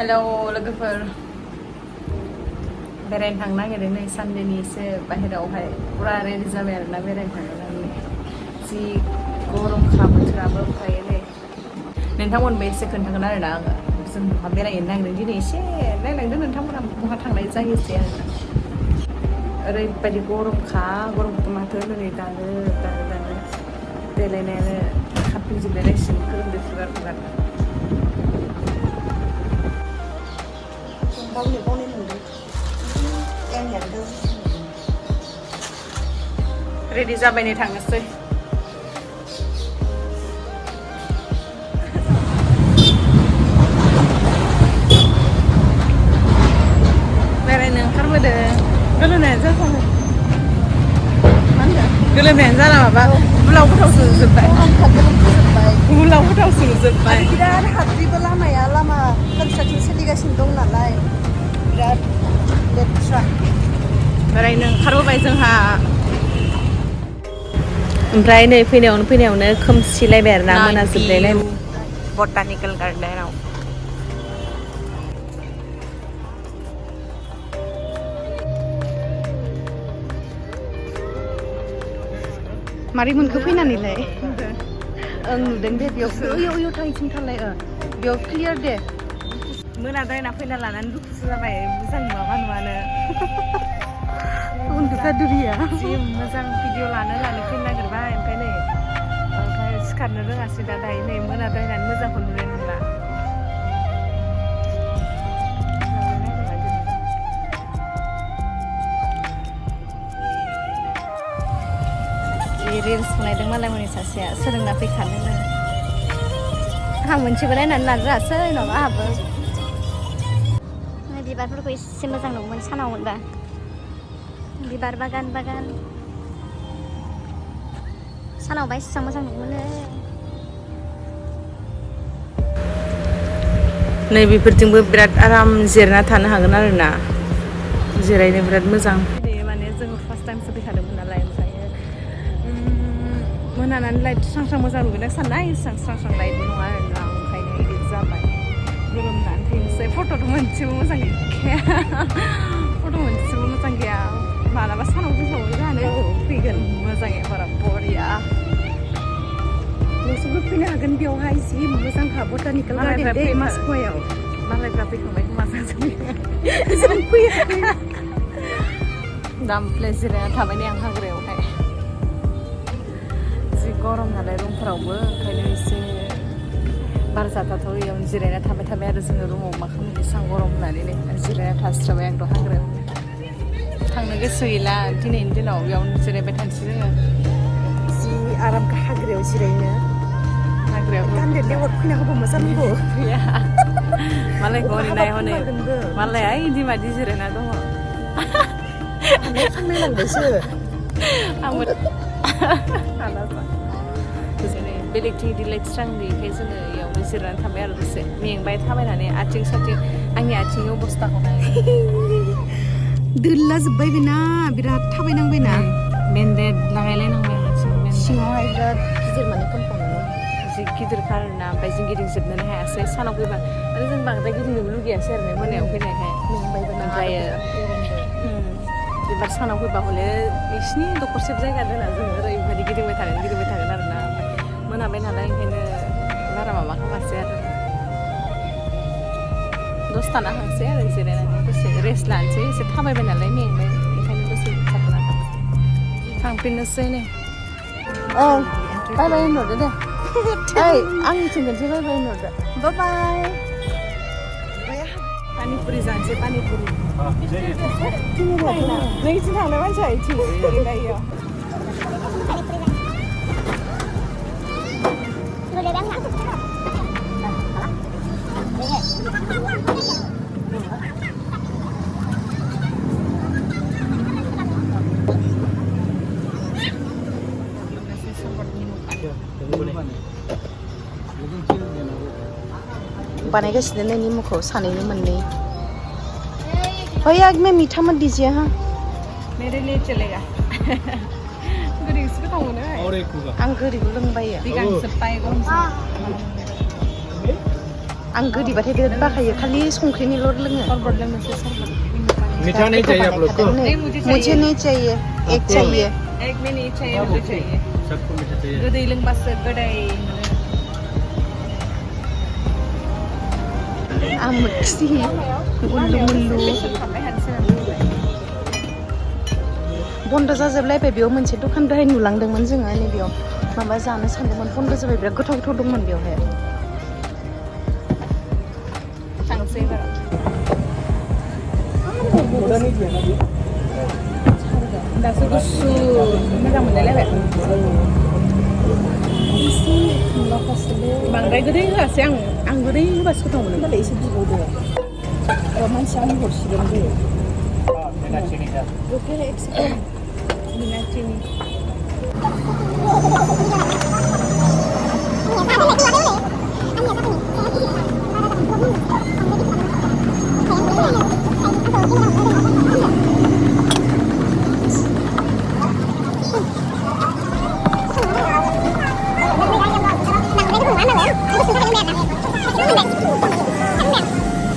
Hello लोगोफोर बेरायनो थांनो नागिरदों नै सानडेनि एसे बाहेरायावहाय पुरा रेडि जाबाय आरोना बेरायनो थांनो नागिरदों जि गरमखा बोथोराबो ओमफ्राय नै नोंथांमोनबो एसे खोन्थागोन आरोना आङो जों बहा बेरायनो नागिरदों दिनै एसे नायलांदों नोंथांमोना बहा थांनाय जायोसै आरोना ओरैबायदि गरमखा गरमखौथ' माथो होनो दानो देलायनायानो खामफिनजोबलायलायसिगोन गोलोमदै फुगार गावनि मोनदों रेडि जाबाय नै थांनोसै बेरायनो ओंखारबोदों गोलोमनायानो जाथारो मा होनदों गोलोमनायानो जाला माबा बुलाव गोथाव सुजोब्बाय बुलाव गोथाव सुजोब्बाय बिराद हाद्रिबो लामा कनस्ट्राक्सन सोलिगासिनो दं नालाय बिराद लेथ्रा बेरायनो ओंखारबोबाय जोंहा ओमफ्राय नै फैनायावनो खोमसिलायबाय आरोना मोनाजोबलायलाय बटानिकेल गार्डेनाव मारै मोनखो फैनानैलाय ओं नुदों दे बेयावसो ओइयाव थांथिंथारलाय बेयाव क्लियार दे मोनाद्रायना फैना लानानै दुखुसो जाबाय मोजां नुवानो उन्दुखादुरिया जि मोजां भिडिअ लानो फैनो नागिरबाय ओमफ्राय सिखारनो रोङासै दा दायो नै मोनाद्रायनानै मोजांखौ नुनाय नंला रिल्स बनायदों मालाय माने सासेया सोलोंना फैखादों आंहा मोनसेबो नायनानै लानो रोङासै नङा आंहाबो बिबारफोरखौ एसे मोजां नुगौमोन सानाव मोनबा बिबार बागान सानावबा एसेबां मोजां नुगौमोन नै बेफोरजोंबो बिराद आराम जिरायना थानो हागोन आरोना जिरायनो बिराद मोजां माने जोङो फार्स्ट टाइमसो फैखादोंमोन नालाय ओमफ्राय मोनानानै लाइट स्रां मोजां नुगोन साननाय स्रां लाइटबो नङा आरोना ओंखायनो इदि जाबाय गोलोमनानै थैनोसै फट'थ' मोनसेबो मोजां गैया मालाबा सानाव गोसाव जानो फैगोन मोजाङै बारा बरिया नोंसोरबो फैनो हागोन बेयावहाय जि मोजांखा बटानिकेल गार्डेन दे मासख'याव मालायफ्रा फैखांबाय खोमा जों फैयाखै दा ओमफ्राय जिरायना थाबाय नै आं हाग्रायावहाय जि गरम नालाय रुमफोरावबो ओंखायनो एसे बार जाथावथाव इयावनो जिरायना थाबाय आरो जोङो रुमाव मा खालामनो एसेबां गरम होननानै जिरायना थास्राबाय आंथ' हाग्रायाव थांनो गोसो गैला दिनैनि दिनाव बेयावनो जिरायबाय थानोसै जोङो जि आरामखा हाग्रायाव जिरायनो गान्देर लेवार फैना होबा मोजां नांगौ फैया मालायखौ हनै नायहनै मालाया इदि बादि जिरायना दङ थांनायलांबायसो आंबो बेलेगथिं इदि लाइट स्रांनिखाय जोङो इयावनो जिरायनानै थाबाय आरो दसे मेंबाय थाबायनानै आथिं साथिं आंनि आथिंनि अबस्थाखौ नाय दोल्ला जोब्बाय बेना बिराद थाबायनांबायना बेन्डेड लागायलायनांबाय सिङावहाय बिराद गिदिर माने कम्पाउन्ड जि गिदिरखा आरोना ओमफ्राय जों गिदिंजोबनोनो हायासै सानाव फैबा आरो जों बांद्राय गिदिंनोबो लुगैयासै आरो मोनायाव फैनायखाय ओमफ्राय एबार सानाव फैबा हले बिसिनि दखरसेब जायगा दोना जों ओरैबायदि गिदिंबाय थागोन आरोना मोनाबाय नालाय ओंखायनो बारा माबा खालामासै आरो दसे थाना थांसै आरो जिरायनानै दसे रेस्ट लानोसै एसे थाबायबाय नालाय मेंबाय ओंखायनो दसे थाथ'ना थांफिननोसै नै बाय बाय होनहरदो दे आंनिथिं खनसे बाय बाय होनहरदो बाय पानिपुरि जानोसै पानिपुरि नोंथिं थांनाय मानसिया इथिं दायो बानायगासिनो नै निमुखौ सानैनि मोननै भैया मैं मीठा मत दीजिए हाँ मेरे लिए चलेगा गोदैसो गोथाव मोनो आं गोदैखौ लोंबायो बिगांसो पाइ गंसे आं गोदैबाथाय बिराद बाखायो खालि संख्रिनिल' लोङो सरबत लोंनोसै सरबत मीठा नहीं चाहिए आप लोग को मुझे नहीं चाहिए एक चाहिए एक में नहीं चाहिए मुझे चाहिए सबको मीठा चाहिए गोदै लोंबासो गोदै मोनो आमोखि मुल्लु मुल्लु बन्द' जाजोबलायबाय बेयाव मोनसे दखान दहाय नुलांदोंमोन जोङो नैबेयाव माबा जानो सानदोंमोन बन्द' जाबाय बिराद गोथाव गोथाव दंमोन बेयावहाय थांसै बारा दासो गुसु मोजां मोनलायलायबाय बांद्राय गोदै होआसै आं गोदै होबासो गोथाव मोनो होनबालाय एसे बिबावदो मानसिया आंनो हरसिगोन बे Minatini.